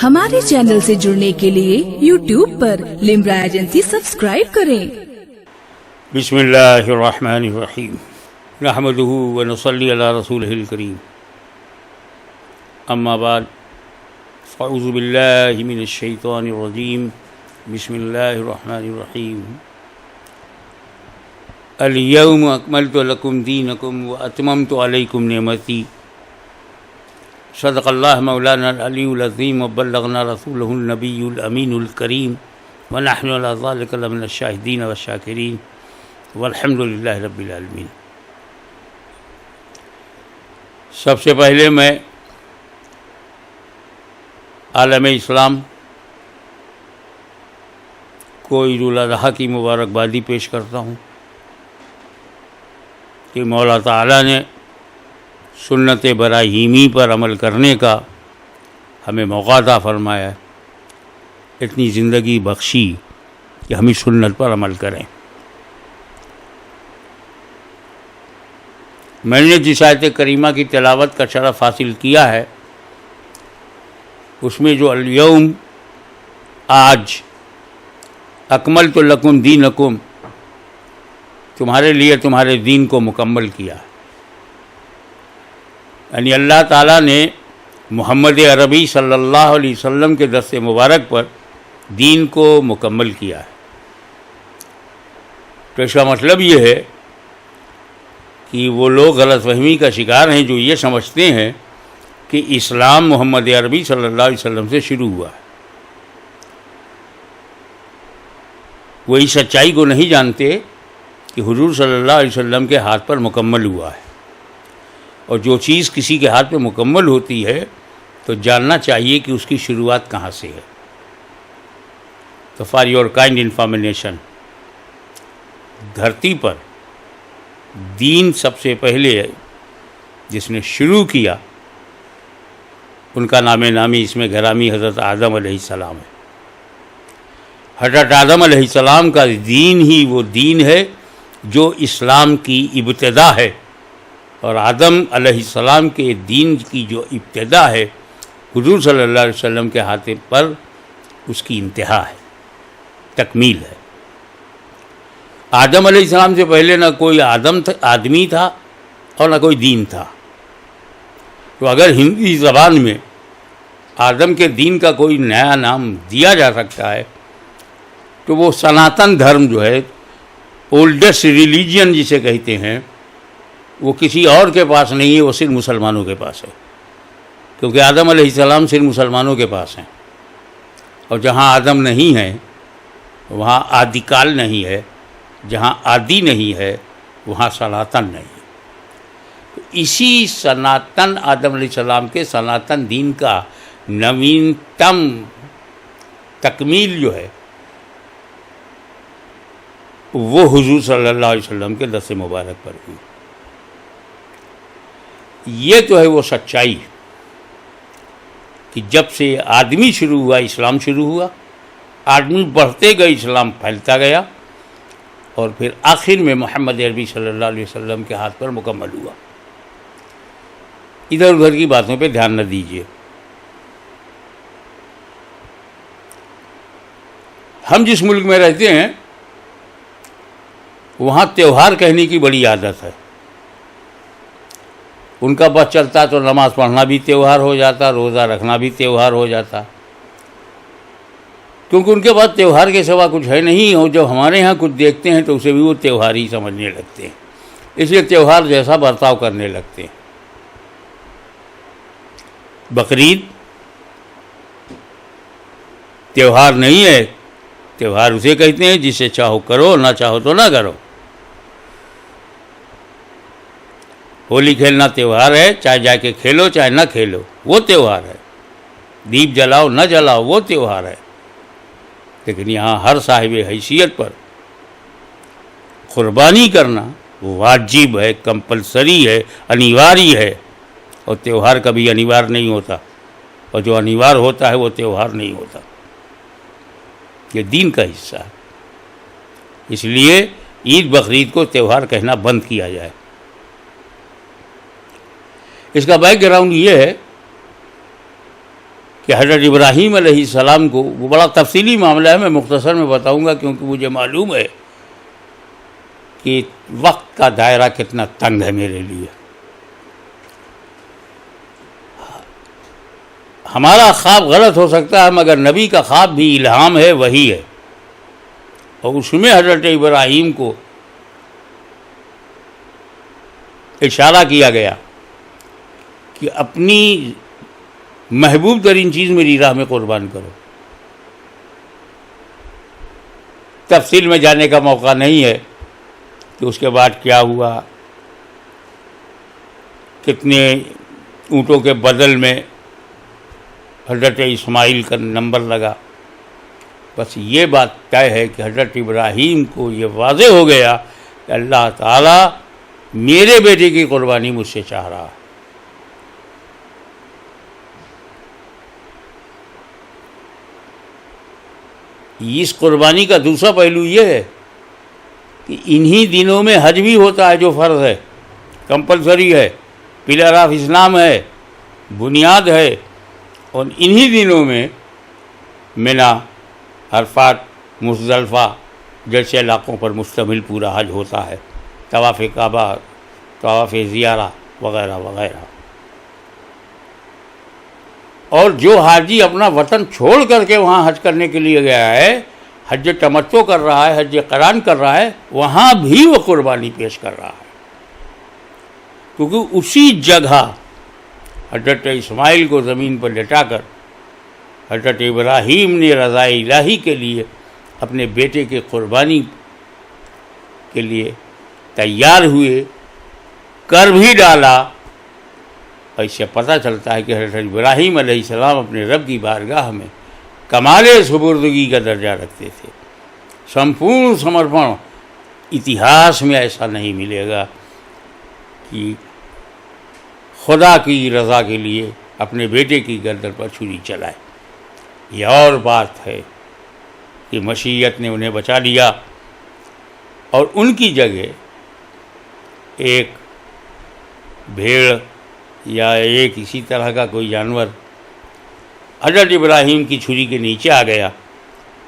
ہمارے چینل سے جڑنے کے لیے YouTube پر لمرا ایجنسی سبسکرائب کریں۔ بسم اللہ الرحمن الرحیم نحمدہ ونصلی علی رسولہ الکریم اما بعد فاعوذ باللہ من الشیطان الرجیم بسم اللہ الرحمن الرحیم الیوم اکملت لکم دینکم واتممت علیکم نعمتی صدق اللہ مولانا العلی العظیم وبلغنا رسولہ النبی الامین الکریم ونحن علی ذلک لمن الشاہدین والشاکرین والحمد للہ رب العالمین۔ سب سے پہلے میں عالم اسلام کو عید الاضحیٰ کی مبارکبادی پیش کرتا ہوں کہ مولا تعالیٰ نے سنت ابراہیمی پر عمل کرنے کا ہمیں موقع عطا فرمایا، اتنی زندگی بخشی کہ ہم اس سنت پر عمل کریں۔ میں نے جس آیت کریمہ کی تلاوت کا شرف حاصل کیا ہے اس میں جو الیوم آج اکملت لکم دینکم تمہارے لیے تمہارے دین کو مکمل کیا، یعنی اللہ تعالیٰ نے محمد عربی صلی اللہ علیہ وسلم کے دست مبارک پر دین کو مکمل کیا ہے۔ تو اس کا مطلب یہ ہے کہ وہ لوگ غلط فہمی کا شکار ہیں جو یہ سمجھتے ہیں کہ اسلام محمد عربی صلی اللہ علیہ وسلم سے شروع ہوا ہے۔ وہ اس سچائی کو نہیں جانتے کہ حضور صلی اللہ علیہ وسلم کے ہاتھ پر مکمل ہوا ہے، اور جو چیز کسی کے ہاتھ پہ مکمل ہوتی ہے تو جاننا چاہیے کہ اس کی شروعات کہاں سے ہے۔ تو فار یور کائنڈ انفارمیشن، دھرتی پر دین سب سے پہلے جس نے شروع کیا ان کا نام نامی اس میں گرامی حضرت آدم علیہ السلام ہے۔ حضرت آدم علیہ السلام کا دین ہی وہ دین ہے جو اسلام کی ابتدا ہے، اور آدم علیہ السلام کے دین کی جو ابتدا ہے حضور صلی اللہ علیہ وسلم کے ہاتھ پر اس کی انتہا ہے، تکمیل ہے۔ آدم علیہ السلام سے پہلے نہ کوئی آدمی تھا اور نہ کوئی دین تھا۔ تو اگر ہندی زبان میں آدم کے دین کا کوئی نیا نام دیا جا سکتا ہے تو وہ سناتن دھرم جو ہے، اولڈسٹ ریلیجن جسے کہتے ہیں، وہ کسی اور کے پاس نہیں ہے، وہ صرف مسلمانوں کے پاس ہے، کیونکہ آدم علیہ السلام صرف مسلمانوں کے پاس ہیں، اور جہاں آدم نہیں ہے وہاں آدی کال نہیں ہے، جہاں آدی نہیں ہے وہاں سناتن نہیں ہے۔ تو اسی سناتن آدم علیہ السلام کے سناتن دین کا نوینتم تکمیل جو ہے وہ حضور صلی اللہ علیہ وسلم کے دست مبارک پر ہوئی۔ یہ تو ہے وہ سچائی کہ جب سے آدمی شروع ہوا اسلام شروع ہوا، آدمی بڑھتے گئے اسلام پھیلتا گیا، اور پھر آخر میں محمد عربی صلی اللہ علیہ وسلم کے ہاتھ پر مکمل ہوا۔ ادھر ادھر کی باتوں پہ دھیان نہ دیجیے۔ ہم جس ملک میں رہتے ہیں وہاں تہوار کہنے کی بڑی عادت ہے۔ ان کا بس چلتا تو نماز پڑھنا بھی تہوار ہو جاتا، روزہ رکھنا بھی تہوار ہو جاتا، کیونکہ ان کے بعد تہوار کے سوا کچھ ہے نہیں، اور جب ہمارے ہاں کچھ دیکھتے ہیں تو اسے بھی وہ تہوار ہی سمجھنے لگتے ہیں، اس لیے تہوار جیسا برتاؤ کرنے لگتے ہیں۔ بقرعید تہوار نہیں ہے، تہوار اسے کہتے ہیں جسے چاہو کرو، نہ چاہو تو نہ کرو۔ ہولی کھیلنا تہوار ہے، چاہے جا کے کھیلو چاہے نہ کھیلو، وہ تہوار ہے۔ دیپ جلاؤ نہ جلاؤ وہ تہوار ہے۔ لیکن یہاں ہر صاحب حیثیت پر قربانی کرنا واجب ہے، کمپلسری ہے، انیواری ہے، اور تہوار کبھی انیوار نہیں ہوتا، اور جو انیوار ہوتا ہے وہ تہوار نہیں ہوتا، یہ دین کا حصہ ہے۔ اس لیے عید بقرعید کو تہوار کہنا بند کیا جائے۔ اس کا بیک گراؤنڈ یہ ہے کہ حضرت ابراہیم علیہ السلام کو، وہ بڑا تفصیلی معاملہ ہے، میں مختصر میں بتاؤں گا کیونکہ مجھے معلوم ہے کہ وقت کا دائرہ کتنا تنگ ہے میرے لیے. ہمارا خواب غلط ہو سکتا ہے مگر نبی کا خواب بھی الہام ہے، وہی ہے، اور اس میں حضرت ابراہیم کو اشارہ کیا گیا کہ اپنی محبوب ترین چیز میری راہ میں قربان کرو. تفصیل میں جانے کا موقع نہیں ہے کہ اس کے بعد کیا ہوا، کتنے اونٹوں کے بدل میں حضرت اسماعیل کا نمبر لگا. بس یہ بات طے ہے کہ حضرت ابراہیم کو یہ واضح ہو گیا کہ اللہ تعالیٰ میرے بیٹے کی قربانی مجھ سے چاہ رہا ہے. اس قربانی کا دوسرا پہلو یہ ہے کہ انہی دنوں میں حج بھی ہوتا ہے جو فرض ہے، کمپلسری ہے، پلر آف اسلام ہے، بنیاد ہے. اور انہی دنوں میں منا، عرفات، مزدلفہ جیسے علاقوں پر مشتمل پورا حج ہوتا ہے، طواف کعبہ، طواف زیارہ وغیرہ وغیرہ. اور جو حاجی اپنا وطن چھوڑ کر کے وہاں حج کرنے کے لیے گیا ہے، حج تمتع کر رہا ہے، حج قران کر رہا ہے، وہاں بھی وہ قربانی پیش کر رہا ہے، کیونکہ اسی جگہ حضرت اسماعیل کو زمین پر لٹا کر حضرت ابراہیم نے رضا الہی کے لیے اپنے بیٹے کے قربانی کے لیے تیار ہوئے، کر بھی ڈالا. اور اس سے پتہ چلتا ہے کہ حضرت ابراہیم علیہ السلام اپنے رب کی بارگاہ میں کمال سپردگی کا درجہ رکھتے تھے، سمپورن سمرپن. اتہاس میں ایسا نہیں ملے گا کہ خدا کی رضا کے لیے اپنے بیٹے کی گردن پر چھری چلائے. یہ اور بات ہے کہ مشیت نے انہیں بچا لیا اور ان کی جگہ ایک بھیڑ یا ایک اسی طرح کا کوئی جانور حضرت ابراہیم کی چھری کے نیچے آ گیا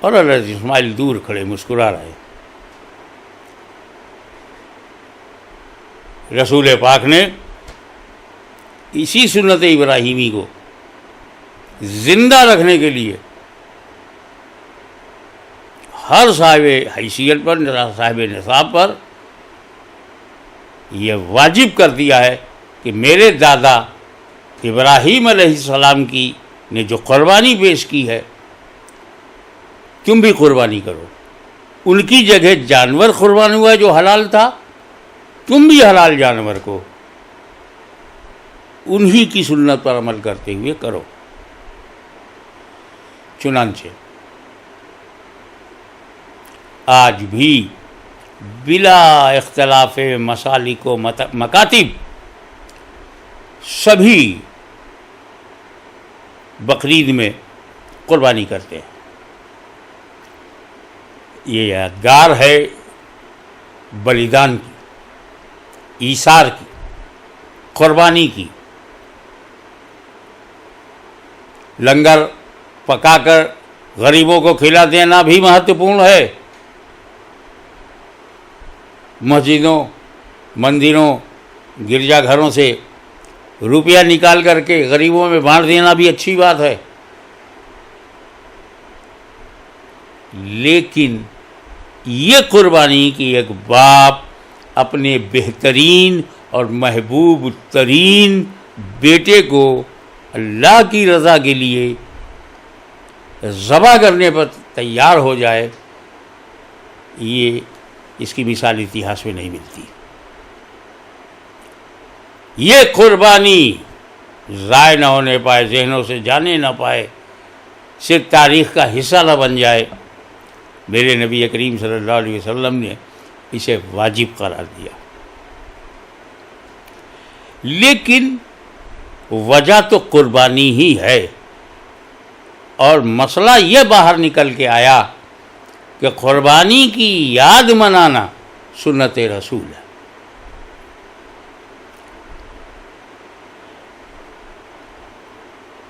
اور حضرت اسماعیل دور کھڑے مسکرا رہے. رسول پاک نے اسی سنت ابراہیمی کو زندہ رکھنے کے لیے ہر صاحب حیثیت پر، صاحب نصاب پر یہ واجب کر دیا ہے کہ میرے دادا ابراہیم علیہ السلام کی نے جو قربانی پیش کی ہے تم بھی قربانی کرو. ان کی جگہ جانور قربان ہوا جو حلال تھا، تم بھی حلال جانور کو انہی کی سنت پر عمل کرتے ہوئے کرو. چنانچہ آج بھی بلا اختلاف مسالک و مکاتب سبھی بقرعید میں قربانی کرتے ہیں. یہ یادگار ہے بلیدان کی، ایثار کی، قربانی کی. لنگر پکا کر غریبوں کو کھلا دینا بھی مہتوپورن ہے. مسجدوں، مندروں، گرجا گھروں سے روپیہ نکال کر کے غریبوں میں بانٹ دینا بھی اچھی بات ہے. لیکن یہ قربانی کی ایک باپ اپنے بہترین اور محبوب ترین بیٹے کو اللہ کی رضا کے لیے ذبح کرنے پر تیار ہو جائے، یہ اس کی مثال اتہاس میں نہیں ملتی. یہ قربانی ضائع نہ ہونے پائے، ذہنوں سے جانے نہ پائے، صرف تاریخ کا حصہ نہ بن جائے، میرے نبی کریم صلی اللہ علیہ وسلم نے اسے واجب قرار دیا. لیکن وجہ تو قربانی ہی ہے، اور مسئلہ یہ باہر نکل کے آیا کہ قربانی کی یاد منانا سنت رسول ہے.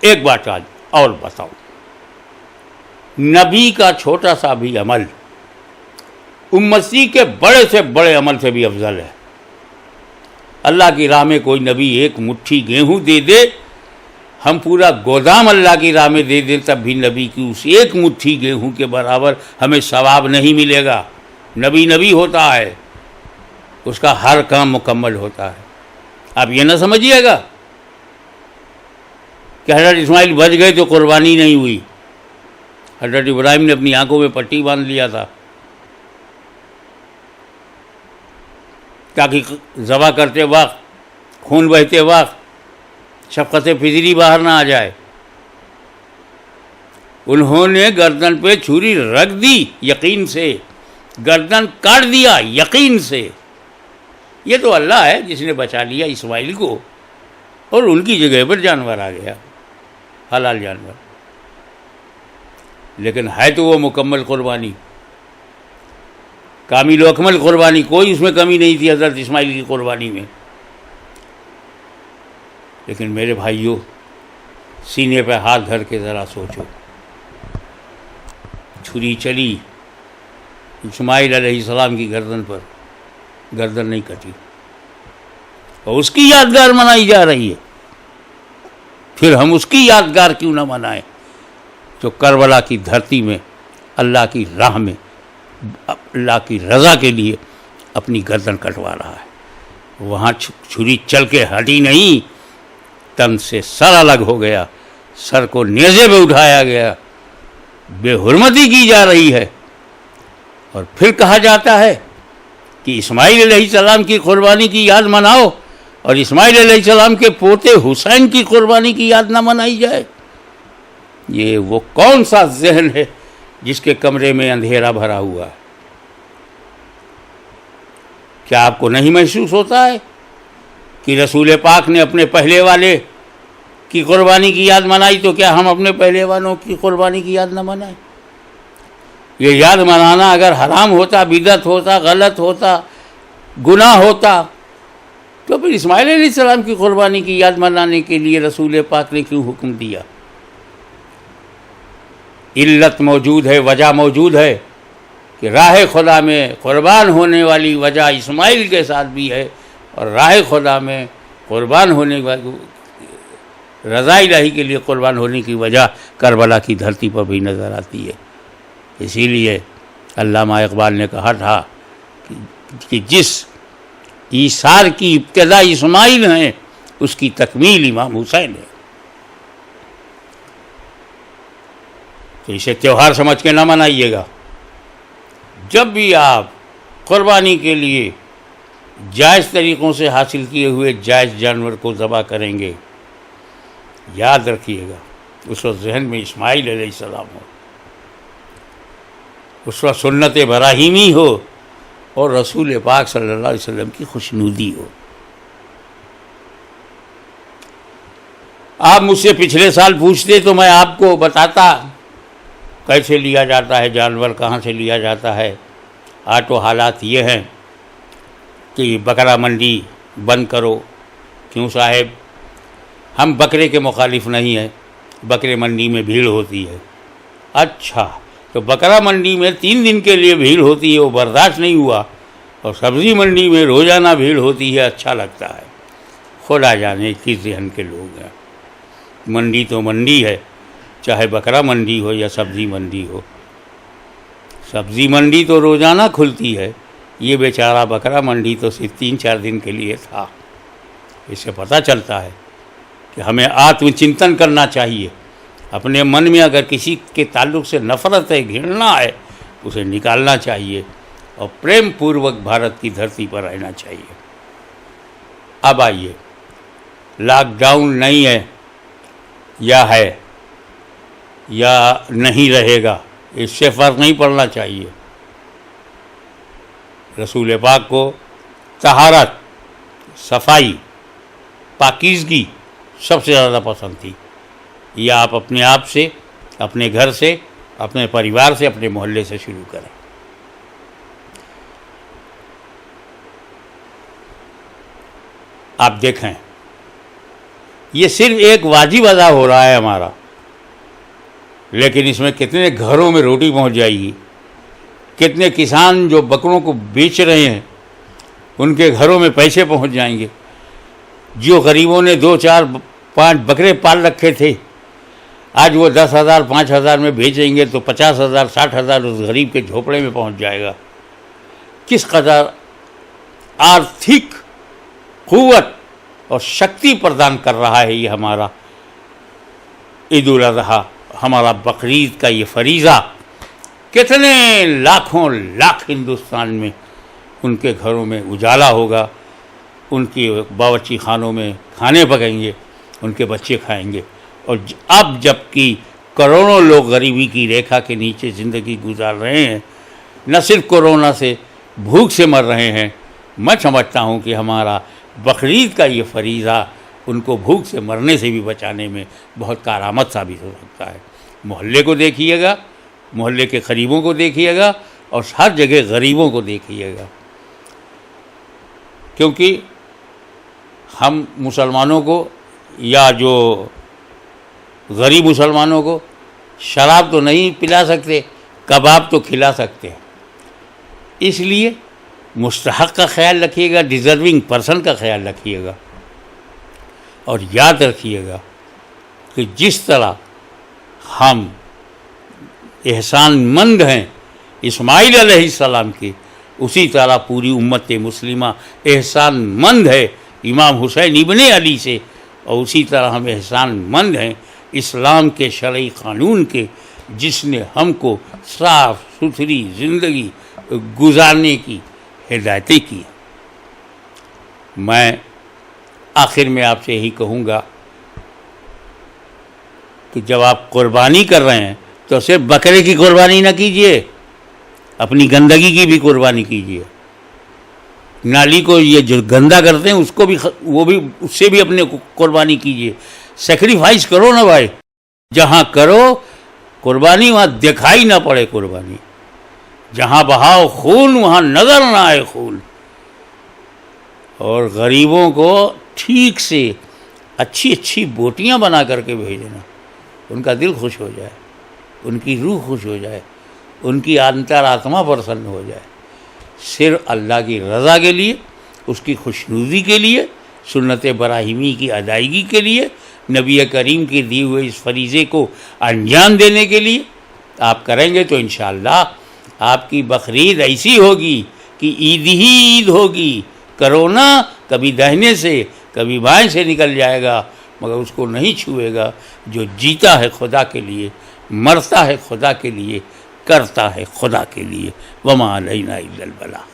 ایک بات آج اور بتاؤ، نبی کا چھوٹا سا بھی عمل امتی کے بڑے سے بڑے عمل سے بھی افضل ہے۔ اللہ کی راہ میں کوئی نبی ایک مٹھی گیہوں دے دے، ہم پورا گودام اللہ کی راہ میں دے دیں، تب بھی نبی کی اس ایک مٹھی گیہوں کے برابر ہمیں ثواب نہیں ملے گا۔ نبی نبی ہوتا ہے، اس کا ہر کام مکمل ہوتا ہے۔ آپ یہ نہ سمجھیے گا کہ حضرت اسماعیل بچ گئے تو قربانی نہیں ہوئی۔ حضرت ابراہیم نے اپنی آنکھوں میں پٹی باندھ لیا تھا تاکہ ذبح کرتے وقت، خون بہتے وقت شفقت فطری باہر نہ آ جائے۔ انہوں نے گردن پہ چھری رکھ دی یقین سے، گردن کاٹ دیا یقین سے۔ یہ تو اللہ ہے جس نے بچا لیا اسماعیل کو، اور ان کی جگہ پر جانور آ گیا، حلال جانور۔ لیکن ہے تو وہ مکمل قربانی، کامل و اکمل قربانی، کوئی اس میں کمی نہیں تھی حضرت اسماعیل کی قربانی میں۔ لیکن میرے بھائیوں، سینے پہ ہاتھ دھر کے ذرا سوچو، چھری چلی اسماعیل علیہ السلام کی گردن پر، گردن نہیں کٹی، اور اس کی یادگار منائی جا رہی ہے۔ پھر ہم اس کی یادگار کیوں نہ منائیں جو کربلا کی دھرتی میں اللہ کی راہ میں اللہ کی رضا کے لیے اپنی گردن کٹوا رہا ہے۔ وہاں چھری چل کے ہٹی نہیں، تن سے سر الگ ہو گیا، سر کو نیزے پہ اٹھایا گیا، بے حرمتی کی جا رہی ہے۔ اور پھر کہا جاتا ہے کہ اسماعیل علیہ السلام کی قربانی کی یاد مناؤ، اور اسماعیل علیہ السلام کے پوتے حسین کی قربانی کی یاد نہ منائی جائے۔ یہ وہ کون سا ذہن ہے جس کے کمرے میں اندھیرا بھرا ہوا ہے؟ کیا آپ کو نہیں محسوس ہوتا ہے کہ رسول پاک نے اپنے پہلے والے کی قربانی کی یاد منائی، تو کیا ہم اپنے پہلے والوں کی قربانی کی یاد نہ منائیں؟ یہ یاد منانا اگر حرام ہوتا، بدعت ہوتا، غلط ہوتا، گناہ ہوتا، تو پھر اسماعیل علیہ السلام کی قربانی کی یاد منانے کے لیے رسول پاک نے کیوں حکم دیا؟ علت موجود ہے، وجہ موجود ہے کہ راہ خدا میں قربان ہونے والی وجہ اسماعیل کے ساتھ بھی ہے، اور راہ خدا میں قربان ہونے والی رضا الہی کے لیے قربان ہونے کی وجہ کربلا کی دھرتی پر بھی نظر آتی ہے۔ اسی لیے علامہ اقبال نے کہا تھا کہ جس ایثار کی ابتدا اسماعیل ہے، اس کی تکمیل امام حسین ہے۔ تو اسے تیوہار سمجھ کے نہ منائیے گا۔ جب بھی آپ قربانی کے لیے جائز طریقوں سے حاصل کیے ہوئے جائز جانور کو ذبح کریں گے، یاد رکھیے گا اس وقت ذہن میں اسماعیل علیہ السلام ہو، اس وقت سنت ابراہیمی ہو، اور رسول پاک صلی اللہ علیہ وسلم کی خوشنودی ہو۔ آپ مجھ سے پچھلے سال پوچھتے تو میں آپ کو بتاتا کیسے لیا جاتا ہے جانور، کہاں سے لیا جاتا ہے۔ آج تو حالات یہ ہیں کہ بکرا منڈی بند کرو۔ کیوں صاحب؟ ہم بکرے کے مخالف نہیں ہیں، بکرے منڈی میں بھیڑ ہوتی ہے۔ اچھا، تو بکرا منڈی میں 3 دن کے لیے بھیڑ ہوتی ہے، وہ برداشت نہیں ہوا، اور سبزی منڈی میں روزانہ بھیڑ ہوتی ہے، اچھا لگتا ہے۔ خدا جانے کس ذہن کے لوگ ہیں۔ منڈی تو منڈی ہے، چاہے بکرا منڈی ہو یا سبزی منڈی ہو۔ سبزی منڈی تو روزانہ کھلتی ہے، یہ بیچارہ بکرا منڈی تو صرف 3-4 دن کے لیے تھا۔ اس سے پتہ چلتا ہے کہ ہمیں آتم چنتن کرنا چاہیے۔ اپنے من میں اگر کسی کے تعلق سے نفرت ہے، گھرنا ہے، اسے نکالنا چاہیے، اور پریم پوروک بھارت کی دھرتی پر رہنا چاہیے۔ اب آئیے، لاک ڈاؤن نہیں ہے یا نہیں رہے گا، اس سے فرق نہیں پڑنا چاہیے۔ رسول پاک کو طہارت، صفائی، پاکیزگی سب سے زیادہ پسند تھی۔ یہ آپ اپنے آپ سے، اپنے گھر سے، اپنے پریوار سے، اپنے محلے سے شروع کریں۔ آپ دیکھیں، یہ صرف ایک واجب ادا ہو رہا ہے ہمارا، لیکن اس میں کتنے گھروں میں روٹی پہنچ جائے گی، کتنے کسان جو بکروں کو بیچ رہے ہیں ان کے گھروں میں پیسے پہنچ جائیں گے، جو غریبوں نے 2 4 5 بکرے پال رکھے تھے آج وہ 10,000 5,000 میں بیچیں گے تو 50,000 60,000 اس غریب کے جھوپڑے میں پہنچ جائے گا۔ کس قدر آرتھک قوت اور شکتی پردان کر رہا ہے یہ ہمارا عید الاضحیٰ، ہمارا بقرعید کا یہ فریضہ۔ کتنے لاکھوں لاکھ ہندوستان میں ان کے گھروں میں اجالا ہوگا، ان کی باورچی خانوں میں کھانے پکیں گے، ان کے بچے کھائیں گے۔ اور اب جب کہ کروڑوں لوگ غریبی کی ریکھا کے نیچے زندگی گزار رہے ہیں، نہ صرف کورونا سے، بھوک سے مر رہے ہیں، میں سمجھتا ہوں کہ ہمارا بقرعید کا یہ فریضہ ان کو بھوک سے مرنے سے بھی بچانے میں بہت کارآمد ثابت ہو سکتا ہے۔ محلے کو دیکھیے گا، محلے کے قریبوں کو دیکھیے گا، اور ہر جگہ غریبوں کو دیکھیے گا، کیونکہ ہم مسلمانوں کو یا جو غریب مسلمانوں کو شراب تو نہیں پلا سکتے، کباب تو کھلا سکتے ہیں۔ اس لیے مستحق کا خیال رکھیے گا، ڈیزرونگ پرسن کا خیال رکھیے گا، اور یاد رکھیے گا کہ جس طرح ہم احسان مند ہیں اسماعیل علیہ السلام کے، اسی طرح پوری امت مسلمہ احسان مند ہے امام حسین ابن علی سے، اور اسی طرح ہم احسان مند ہیں اسلام کے شرعی قانون کے، جس نے ہم کو صاف ستھری زندگی گزارنے کی ہدایتیں کی۔ میں آخر میں آپ سے یہی کہوں گا کہ جب آپ قربانی کر رہے ہیں تو صرف بکرے کی قربانی نہ کیجیے، اپنی گندگی کی بھی قربانی کیجیے۔ نالی کو یہ جو گندا کرتے ہیں اس کو بھی وہ بھی اس سے بھی اپنے قربانی کیجیے، سیکریفائس کرو نا بھائی، جہاں کرو قربانی وہاں دکھائی نہ پڑے قربانی، جہاں بہاؤ خون وہاں نظر نہ آئے خون، اور غریبوں کو ٹھیک سے اچھی اچھی بوٹیاں بنا کر کے بھیجنا، ان کا دل خوش ہو جائے، ان کی روح خوش ہو جائے، ان کی انتر آتما پرسن ہو جائے، صرف اللہ کی رضا کے لیے، اس کی خوشنودی کے لیے، سنت ابراہیمی کی ادائیگی کے لیے، نبی کریم کے دیے ہوئے اس فریضے کو انجام دینے کے لیے آپ کریں گے تو انشاءاللہ آپ کی بقرعید ایسی ہوگی کہ عید ہی عید ہوگی۔ کرونا کبھی دہنے سے کبھی بائیں سے نکل جائے گا، مگر اس کو نہیں چھوئے گا جو جیتا ہے خدا کے لیے، مرتا ہے خدا کے لیے، کرتا ہے خدا کے لیے۔ وما علینا الا البلاغ۔